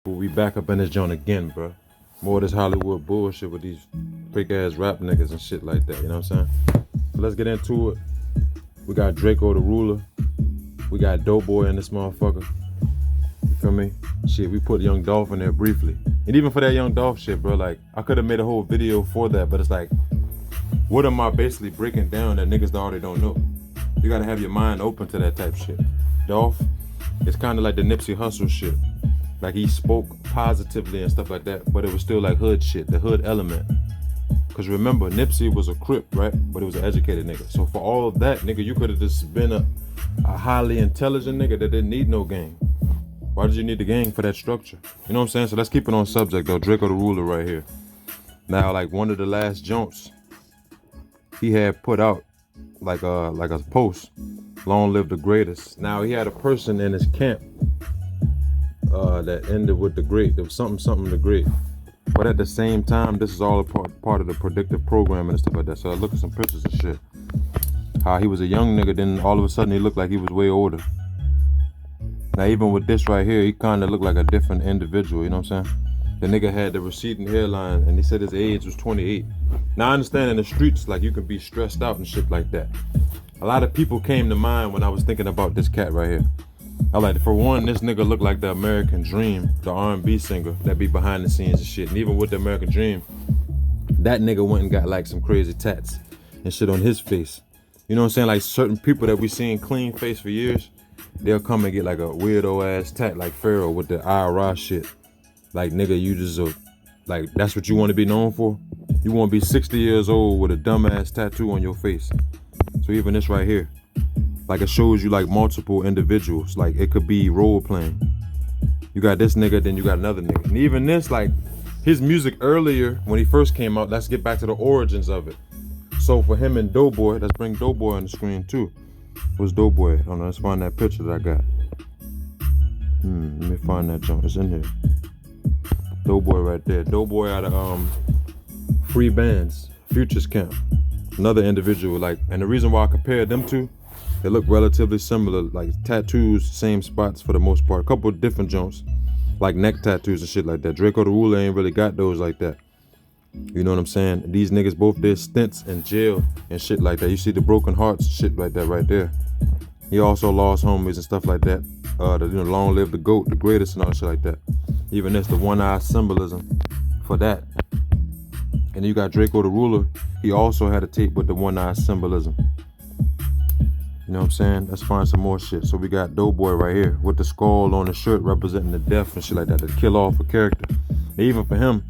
We back up in this joint again, bro. More of this Hollywood bullshit with these fake ass rap niggas and shit like that, you know what I'm saying? So let's get into it. We got DRAKEO the Ruler. We got Doughboy in this motherfucker. You feel me? Shit, we put Young Dolph in there briefly. And even for that Young Dolph shit, bro, like, I could have made a whole video for that, but it's like, what am I basically breaking down that niggas already don't know? You gotta have your mind open to that type shit. Dolph, it's kind of like the Nipsey Hussle shit. Like, he spoke positively and stuff like that, but it was still like hood shit, the hood element. Cause remember, Nipsey was a Crip, right? But it was an educated nigga. So for all of that, nigga, you could have just been a highly intelligent nigga that didn't need no gang. Why did you need the gang for that structure? You know what I'm saying? So let's keep it on subject though. DRAKEO the Ruler right here. Now, like, one of the last jumps he had put out like a post, long live the greatest. Now he had a person in his camp that ended with the great. There was something the great. But at the same time, this is all a part of the predictive programming and stuff like that. So I look at some pictures and shit. How he was a young nigga, then all of a sudden he looked like he was way older. Now even with this right here, he kind of looked like a different individual, you know what I'm saying? The nigga had the receding hairline and he said his age was 28. Now I understand in the streets, like, you can be stressed out and shit like that. A lot of people came to mind when I was thinking about this cat right here. I like, for one, this nigga looked like the American Dream, the R&B singer that be behind the scenes and shit. And even with the American Dream, that nigga went and got like some crazy tats and shit on his face. You know what I'm saying? Like, certain people that we seen clean face for years, they'll come and get like a weirdo ass tat like Pharaoh with the IRA shit. Like, nigga, you just like, that's what you want to be known for? You want to be 60 years old with a dumbass tattoo on your face. So even this right here, like, it shows you like multiple individuals. Like, it could be role playing. You got this nigga, then you got another nigga. And even this, like, his music earlier when he first came out, let's get back to the origins of it. So for him and Doughboy, let's bring Doughboy on the screen too. Where's Doughboy? Hold on, let's find that picture that I got. Let me find that junk. It's in here. Doughboy right there. Doughboy out of Free Bands, Futures Camp. Another individual, like, and the reason why I compared them two, they look relatively similar, like tattoos, same spots for the most part. A couple of different joints, like neck tattoos and shit like that. DRAKEO the Ruler ain't really got those like that. You know what I'm saying? These niggas both did stints in jail and shit like that. You see the broken hearts shit like that right there. He also lost homies and stuff like that. Long live the GOAT, the greatest, and all shit like that. Even this, the one-eye symbolism for that. And then you got DRAKEO the Ruler. He also had a tape with the one-eye symbolism. You know what I'm saying? Let's find some more shit. So we got Doughboy right here with the skull on the shirt representing the death and shit like that, to kill off a character. And even for him,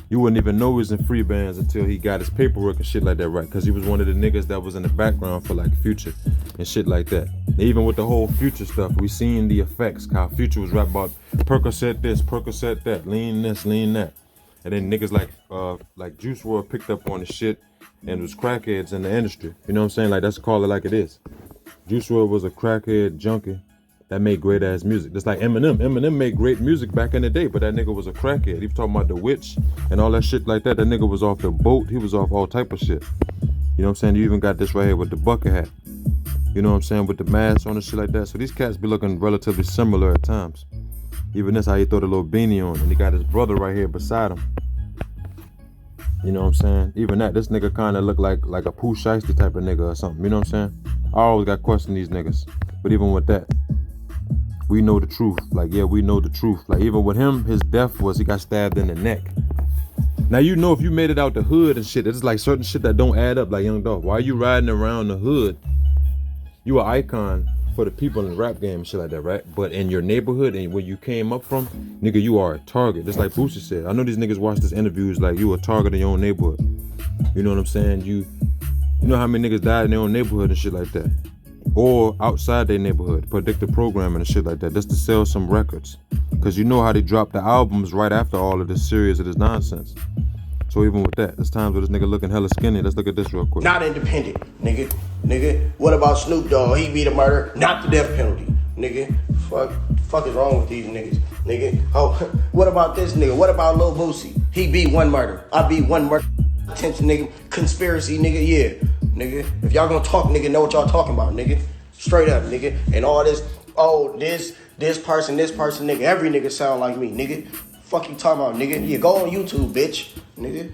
you wouldn't even know he was in Free Bands until he got his paperwork and shit like that right, because he was one of the niggas that was in the background for like Future and shit like that. And even with the whole Future stuff, we seen the effects, how Future was rap about Percocet this, Percocet that, lean this, lean that. And then niggas like Juice WRLD picked up on the shit and was crackheads in the industry. You know what I'm saying? Like, let's call it like it is. Juice WRLD was a crackhead junkie that made great ass music. Just like Eminem. Eminem made great music back in the day, but that nigga was a crackhead. He was talking about the witch and all that shit like that. That nigga was off the boat. He was off all type of shit. You know what I'm saying? You even got this right here with the bucket hat. You know what I'm saying? With the mask on and shit like that. So these cats be looking relatively similar at times. Even this, how he throw the little beanie on, and he got his brother right here beside him. You know what I'm saying? Even that, this nigga kind of look like a Pooh Shiesty type of nigga or something. You know what I'm saying? I always got questioned these niggas. But even with that, we know the truth. Like, yeah, we know the truth. Like, even with him, his death was he got stabbed in the neck. Now, you know, if you made it out the hood and shit, it's like certain shit that don't add up, like Young Dolph. Why are you riding around the hood? You an icon for the people in the rap game and shit like that, right? But in your neighborhood and where you came up from, nigga, you are a target. Just like Boosie said. I know these niggas watch this interviews like you a target in your own neighborhood. You know what I'm saying? You know how many niggas died in their own neighborhood and shit like that. Or outside their neighborhood, predictive programming and shit like that, just to sell some records. Cause you know how they drop the albums right after all of this series of this nonsense. So even with that, there's times where this nigga looking hella skinny. Let's look at this real quick. Not independent, nigga. What about Snoop Dogg? He beat a murder, not the death penalty, nigga. Fuck is wrong with these niggas, nigga? Oh, what about this nigga? What about Lil Boosie? He beat one murder. I beat one murder. Attention, nigga. Conspiracy, nigga. Yeah, nigga. If y'all gonna talk, nigga, know what y'all talking about, nigga. Straight up, nigga. And all this, oh, this this person, nigga. Every nigga sound like me, nigga. Fuck you talking about, nigga? Yeah, go on YouTube, bitch, nigga.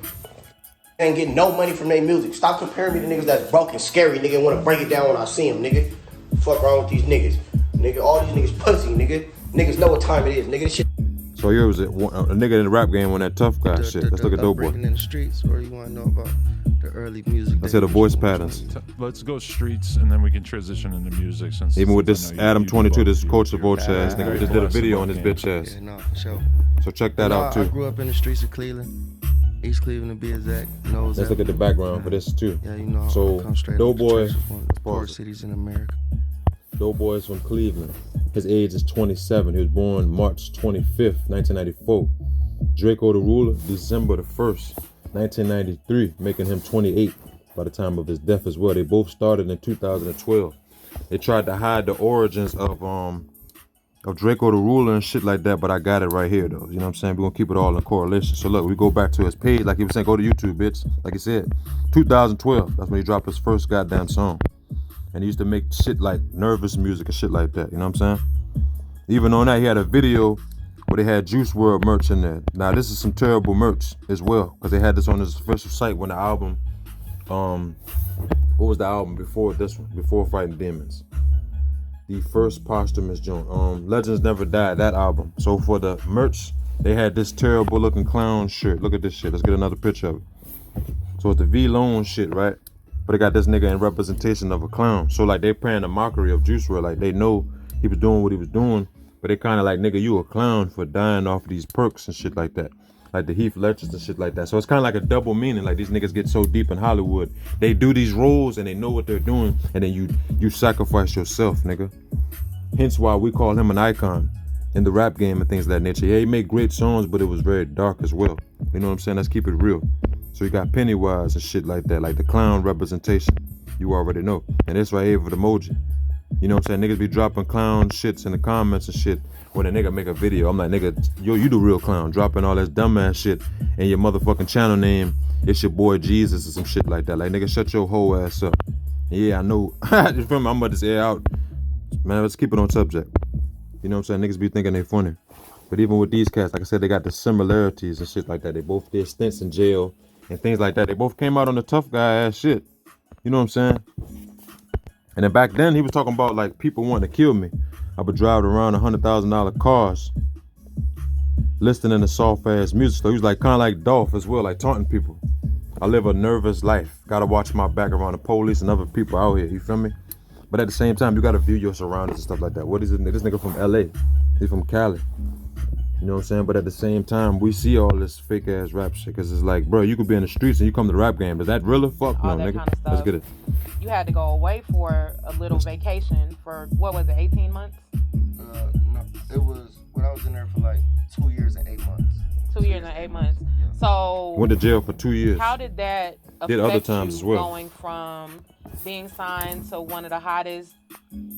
Ain't getting no money from their music. Stop comparing me to niggas that's broke and scary, nigga. Want to break it down when I see them, nigga. Fuck wrong with these niggas, nigga. All these niggas pussy, nigga. Niggas know what time it is, nigga. This shit. So here was a nigga in the rap game when that tough guy shit. Let's look at Dope Boy. In the streets, or you want to know about the early music? I said the voice patterns. Let's go streets, and then we can transition into music. Since even with this Adam 22, this Culture Vulture ass Yeah, nigga, we just did a video on his bitch ass. Yeah, no, for sure. So check that out I too. grew up in the streets of Cleveland, East Cleveland to be exact. Let's look at the background for this too. Yeah, you know. So I come straight Dope off the Boy, trenches, one of the poor cities in America. Dope Boy is from Cleveland. His age is 27. He was born March 25th, 1994. DRAKEO the Ruler, December the 1st, 1993, making him 28 by the time of his death as well. They both started in 2012. They tried to hide the origins of DRAKEO the Ruler and shit like that, but I got it right here though. You know what I'm saying? We're gonna keep it all in correlation. So look, we go back to his page, like he was saying, go to YouTube, bitch. Like he said, 2012, that's when he dropped his first goddamn song. And he used to make shit like nervous music and shit like that, you know what I'm saying? Even on that, he had a video where they had Juice WRLD merch in there. Now this is some terrible merch as well, because they had this on his official site when the album, what was the album before this one? Before Fighting Demons. The first posthumous joint, Legends Never Died, that album. So for the merch, they had this terrible looking clown shirt. Look at this shit, let's get another picture of it. So it's the V-Lone shit, right? But they got this nigga in representation of a clown. So like they playing a mockery of Juice WRLD. Like they know he was doing what he was doing, but they kind of like, nigga, you a clown for dying off of these perks and shit like that. Like the Heath Ledgers and shit like that. So it's kind of like a double meaning. Like these niggas get so deep in Hollywood. They do these roles and they know what they're doing, and then you sacrifice yourself, nigga. Hence why we call him an icon in the rap game and things of that nature. Yeah, he made great songs, but it was very dark as well. You know what I'm saying? Let's keep it real. So you got Pennywise and shit like that, like the clown representation. You already know. And this right here for the emoji. You know what I'm saying? Niggas be dropping clown shits in the comments and shit when a nigga make a video. I'm like, nigga, yo, you the real clown. Dropping all that dumbass shit and your motherfucking channel name, it's your boy Jesus or some shit like that. Like, nigga, shut your whole ass up. Yeah, I know. You feel me? I'm about to say out. Man, let's keep it on subject. You know what I'm saying? Niggas be thinking they funny. But even with these cats, like I said, they got the similarities and shit like that. They both did stints in jail and things like that. They both came out on the tough guy ass shit. You know what I'm saying? And then back then, he was talking about like people wanting to kill me. I would drive around $100,000 cars, listening to soft ass music. So he was like kind of like Dolph as well, like taunting people. I live a nervous life. Gotta watch my back around the police and other people out here. You feel me? But at the same time, you gotta view your surroundings and stuff like that. What is it? This nigga from LA. He's from Cali. You know what I'm saying? But at the same time, we see all this fake ass rap shit. Cause it's like, bro, you could be in the streets and you come to the rap game. Is that really? Fuck no, nigga. Kind of stuff. Let's get it. You had to go away for a little vacation for, what was it, 18 months? No, it was when I was in there for like 2 years and 8 months. 2 years and 8 months. So Went to jail for 2 years. how did that affect Did other times you as well. going from being signed to one of the hottest,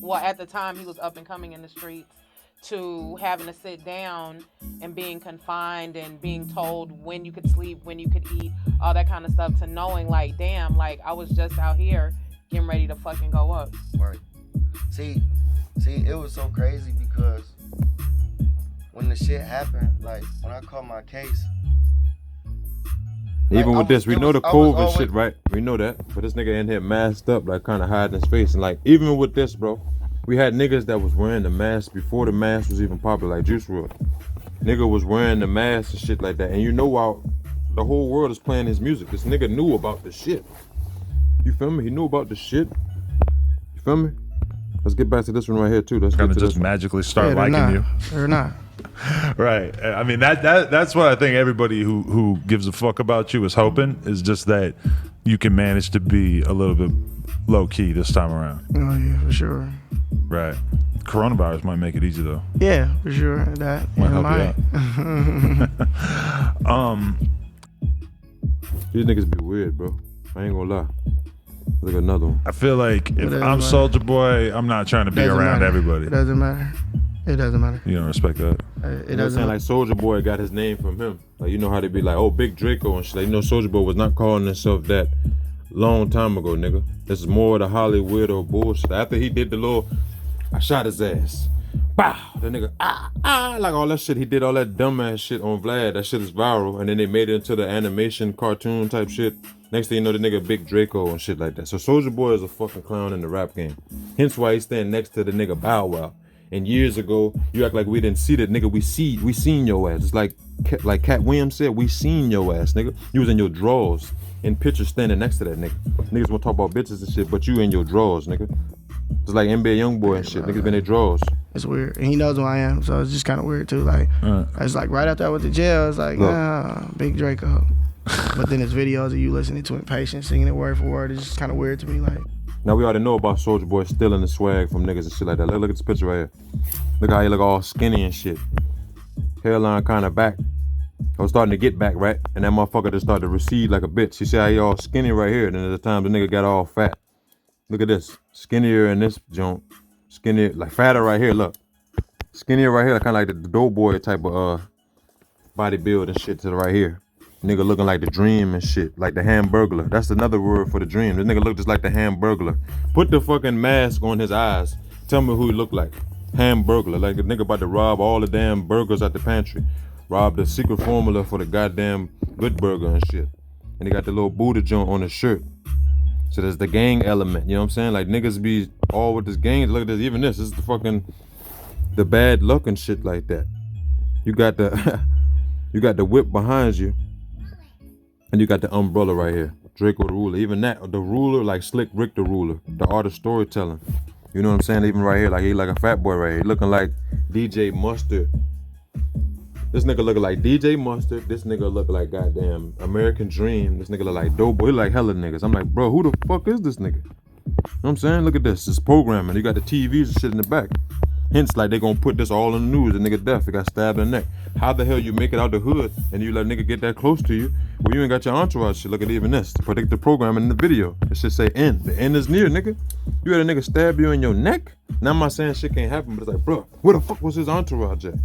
well, at the time he was up and coming in the streets, to having to sit down and being confined and being told when you could sleep, when you could eat, all that kind of stuff, to knowing like, damn, like I was just out here getting ready to fucking go up. Right. See, it was so crazy because when the shit happened, like when I caught my case. Even with this, we know the I was COVID always- shit, right? We know that. But this nigga in here masked up, like kind of hiding his face. And like, even with this, bro, we had niggas that was wearing the mask before the mask was even popular, like Juice WRLD. Nigga was wearing the mask and shit like that. And you know how the whole world is playing his music. This nigga knew about the shit. You feel me? He knew about the shit. You feel me? Let's get back to this one right here too. Let's Kind get of to just this one. magically start liking you. Or not. Right. I mean, that's what I think everybody who gives a fuck about you is hoping, is just that you can manage to be a little bit low key this time around. Oh yeah, for sure. Right. Coronavirus might make it easy though. Yeah, for sure. That Might it help you out. These niggas be weird, bro. I ain't gonna lie. Look at another one. I feel like if doesn't I'm matter. Soulja Boy, I'm not trying to be Doesn't around matter. everybody. It doesn't matter. It doesn't matter. You don't respect that. It You know what I'm doesn't saying? matter. Like Soulja Boy got his name from him. Like, you know how they be like, oh, Big DRAKEO and shit. Like, you know, Soulja Boy was not calling himself that long time ago, nigga. This is more of the HOLLYWEIRDO bullshit. After he did the little, I shot his ass. Bow. The nigga, like all that shit. He did all that dumbass shit on Vlad. That shit is viral. And then they made it into the animation cartoon type shit. Next thing you know, the nigga big DRAKEO and shit like that. So Soulja Boy is a fucking clown in the rap game. Hence why he stand next to the nigga Bow Wow. And years ago, you act like we didn't see that, nigga. We seen your ass. It's like Cat Williams said, we seen your ass, nigga. You was in your drawers in pictures standing next to that nigga. Niggas wanna talk about bitches and shit, but you in your drawers, nigga. Just like NBA Youngboy and shit. Niggas been in their drawers. It's weird. And he knows who I am, so it's just kind of weird too. Like, it's like right after I went to jail, it's like, big DRAKEO. But then his videos of you listening to Impatient, singing it word for word, it's just kind of weird to me. Like, now we already know about Soulja Boy stealing the swag from niggas and shit like that. Look at this picture right here. Look how he look all skinny and shit. Hairline kind of back. I was starting to get back, right? And that motherfucker just started to recede like a bitch. You see how he all skinny right here, and then at the time the nigga got all fat. Look at this. Skinnier in this joint. Skinnier, like fatter right here, look. Skinnier right here, kind of like the doughboy type of body build and shit to the right here. Nigga looking like the Dream and shit, like the Hamburglar. That's another word for the Dream. This nigga look just like the Hamburglar. Put the fucking mask on his eyes. Tell me who he look like. Hamburglar, like a nigga about to rob all the damn burgers at the pantry. Rob the secret formula for the goddamn good burger and shit. And he got the little Buddha joint on his shirt. So there's the gang element, you know what I'm saying? Like niggas be all with this gang. Look at this, even this is the fucking, the bad luck and shit like that. You got the, you got the whip behind you. And you got the umbrella right here. DRAKEO the ruler. Even that, the ruler, like Slick Rick the ruler. The art of storytelling. You know what I'm saying? Even right here, like he like a fat boy right here. He looking like DJ Mustard. This nigga looking like DJ Mustard. This nigga look like goddamn American Dream. This nigga look like Doughboy. He like hella niggas. I'm like, bro, who the fuck is this nigga? You know what I'm saying? Look at this. It's programming. You got the TVs and shit in the back. Hence, like, they gonna put this all in the news. The nigga deaf. He got stabbed in the neck. How the hell you make it out the hood and you let a nigga get that close to you? Well, you ain't got your entourage shit. Look at even this. Predict the programming in the video. It should say end. The end is near, nigga. You had a nigga stab you in your neck? Now I'm not saying shit can't happen, but it's like, bro, where the fuck was his entourage at?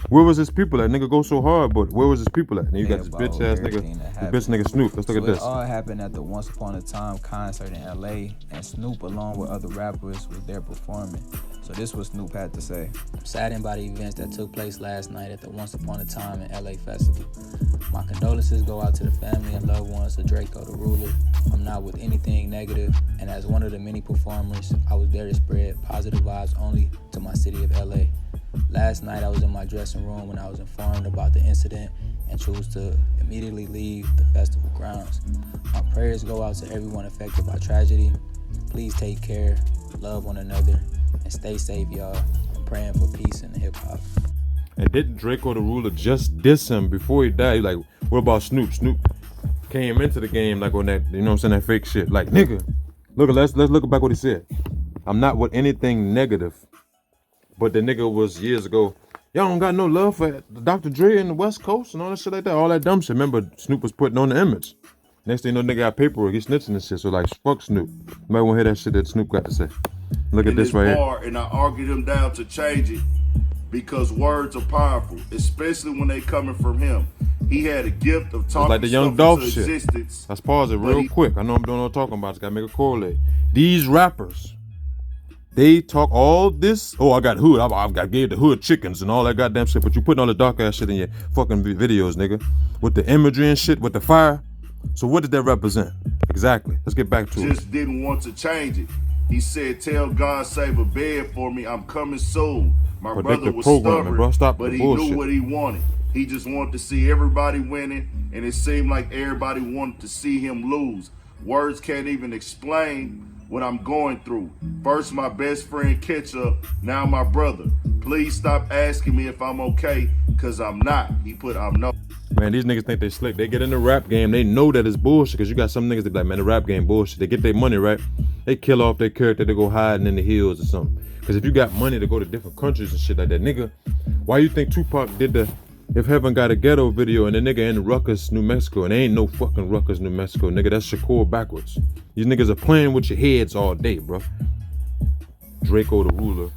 Where was his people at? Nigga go so hard, but where was his people at? And you got this bitch ass nigga, this bitch nigga Snoop. Let's look at this. It all happened at the Once Upon a Time concert in LA, and Snoop, along with other rappers, was there performing. So this is what Snoop had to say. I'm saddened by the events that took place last night at the Once Upon a Time in LA festival. My condolences go out to the family and loved ones of DRAKEO the ruler. I'm not with anything negative, and as one of the many performers, I was there to spread positive vibes only to my city of LA. Last night I was in my dressing room when I was informed about the incident and chose to immediately leave the festival grounds. My prayers go out to everyone affected by tragedy. Please take care, love one another, and stay safe, y'all. I'm praying for peace in the hip-hop. And didn't DRAKEO the ruler just diss him before he died? He like, what about Snoop? Snoop came into the game like on that, you know what I'm saying, that fake shit. Like, nigga, look, let's look back what he said. I'm not with anything negative. But the nigga was years ago, y'all don't got no love for Dr. Dre in the West Coast and all that shit like that. All that dumb shit. Remember, Snoop was putting on the image. Next thing you know, nigga got paperwork. He snitching and shit. So like, fuck Snoop. You might want to hear that shit that Snoop got to say. Look at this right here. And I argued him down to change it because words are powerful, especially when they coming from him. He had a gift of talking like the Young stuff Dolph into shit. existence. Let's pause it real quick. I know I'm doing what I'm talking about. Just gotta make a correlate. These rappers, they talk all this, oh, I got hood, I gave the hood chickens and all that goddamn shit, but you putting all the dark ass shit in your fucking videos, nigga. With the imagery and shit, with the fire. So what did that represent? Exactly. Let's get back to it. Just didn't want to change it. He said, tell God save a bed for me, I'm coming soon. My brother was stubborn, bro. Stop but the he bullshit. knew what he wanted. He just wanted to see everybody winning, and it seemed like everybody wanted to see him lose. Words can't even explain what I'm going through. First my best friend Ketchup, now my brother. Please stop asking me if I'm okay, cause I'm not. He put I'm no. Man, these niggas think they slick. They get in the rap game, they know that it's bullshit, cause you got some niggas that be like, man, the rap game bullshit. They get their money, right? They kill off their character, they go hiding in the hills or something. Cause if you got money to go to different countries and shit like that, nigga, why you think Tupac did the If Heaven Got a Ghetto video and the nigga in Ruckus, New Mexico, and there ain't no fucking Ruckus, New Mexico, nigga, that's Shakur backwards. These niggas are playing with your heads all day, bro. DRAKEO the ruler,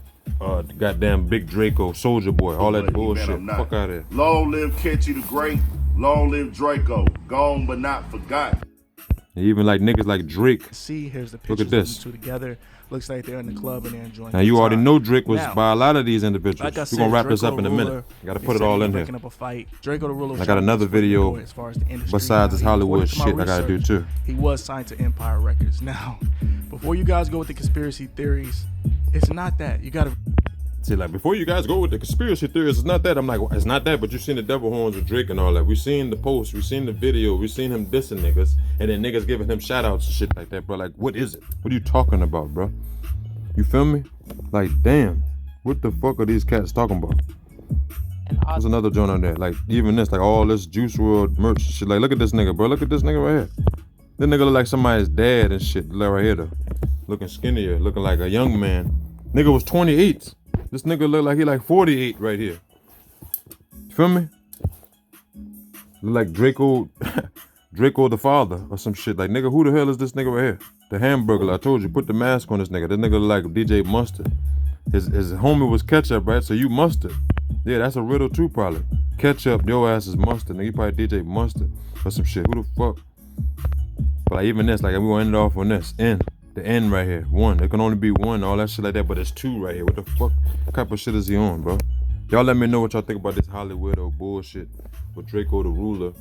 goddamn big DRAKEO, Soulja Boy, all that bullshit. Fuck out of here. Long live Catchy the Great, long live DRAKEO, gone but not forgotten. And even like niggas like Drake. See, here's the Look pictures at of this. the two together. Looks like they're in the club and they're enjoying. Now you already time. know Drake was Now, by a lot of these individuals. Like I We're said, gonna wrap this Draco up in the a minute. Ruler Gotta is put it said all to be in here. breaking up a fight. Draco the Ruler. I got another video as far as the industry. besides this Now, Hollywood according to my shit I gotta do research, too. He was signed to Empire Records. Now, before you guys go with the conspiracy theories, it's not that. You gotta See, like, before you guys go with the conspiracy theories, it's not that. I'm like, well, it's not that, but you seen the devil horns with Drake and all that. We seen the post, we seen the video, we seen him dissing niggas, and then niggas giving him shout outs and shit like that, bro. Like, what is it? What are you talking about, bro? You feel me? Like, damn, what the fuck are these cats talking about? There's another joint on there. Like, even this, like, all this Juice WRLD merch and shit. Like, look at this nigga, bro. Look at this nigga right here. This nigga look like somebody's dad and shit. Look right here, though. Looking skinnier, looking like a young man. Nigga was 28. This nigga look like he like 48 right here. You feel me? Look like Draco, Draco the father or some shit. Like, nigga, who the hell is this nigga right here? The hamburger. I told you, put the mask on this nigga. This nigga look like DJ Mustard. His homie was Ketchup, right? So you Mustard. Yeah, that's a riddle too, probably. Ketchup, your ass is Mustard. Nigga, you probably DJ Mustard or some shit. Who the fuck? But like, even this, like, we gonna end it off on this. N. The N right here. One. There can only be one. All that shit like that, but it's two right here. What the fuck? What type of shit is he on, bro? Y'all let me know what y'all think about this HOLLYWEIRDO bullshit with Draco the Ruler,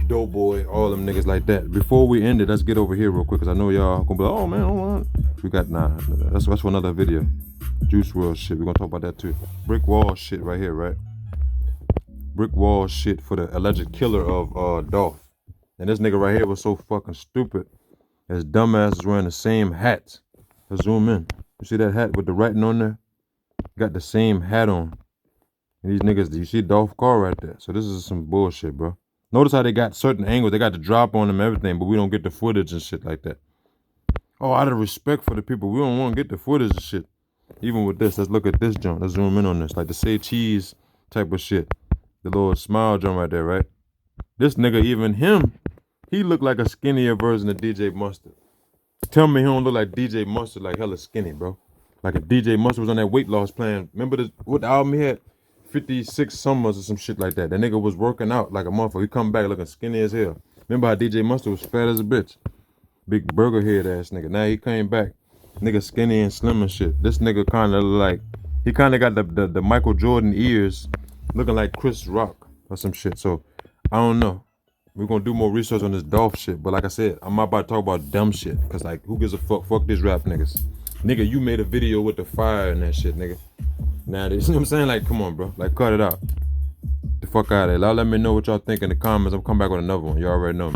Doughboy, all them niggas like that. Before we end it, let's get over here real quick, because I know y'all gonna be like, oh man, hold on. We got, nah, that's for another video. Juice WRLD shit. We're gonna talk about that too. Brick wall shit right here, right? Brick wall shit for the alleged killer of Dolph. And this nigga right here was so fucking stupid. His dumbass is wearing the same hat. Let's zoom in. You see that hat with the writing on there? Got the same hat on. And these niggas, you see Dolph car right there. So this is some bullshit, bro. Notice how they got certain angles. They got the drop on them and everything, but we don't get the footage and shit like that. Oh, out of respect for the people, we don't want to get the footage and shit. Even with this, let's look at this joint. Let's zoom in on this. Like the say cheese type of shit. The little smile joint right there, right? This nigga, even him, he looked like a skinnier version of DJ Mustard. Tell me he don't look like DJ Mustard, like hella skinny, bro. Like if DJ Mustard was on that weight loss plan. Remember what album he had? 56 Summers or some shit like that. That nigga was working out like a motherfucker. He come back looking skinny as hell. Remember how DJ Mustard was fat as a bitch? Big burger head ass nigga. Now he came back. Nigga skinny and slim and shit. This nigga kind of like, he kind of got the Michael Jordan ears looking like Chris Rock or some shit. So, I don't know. We're gonna do more research on this Dolph shit. But like I said, I'm not about to talk about dumb shit. Cause like, who gives a fuck? Fuck these rap niggas. Nigga, you made a video with the fire and that shit, nigga. Now, you know what I'm saying? Like, come on, bro. Like, cut it out. The fuck out of there. Y'all let me know what y'all think in the comments. I'm coming back with another one. You already know me.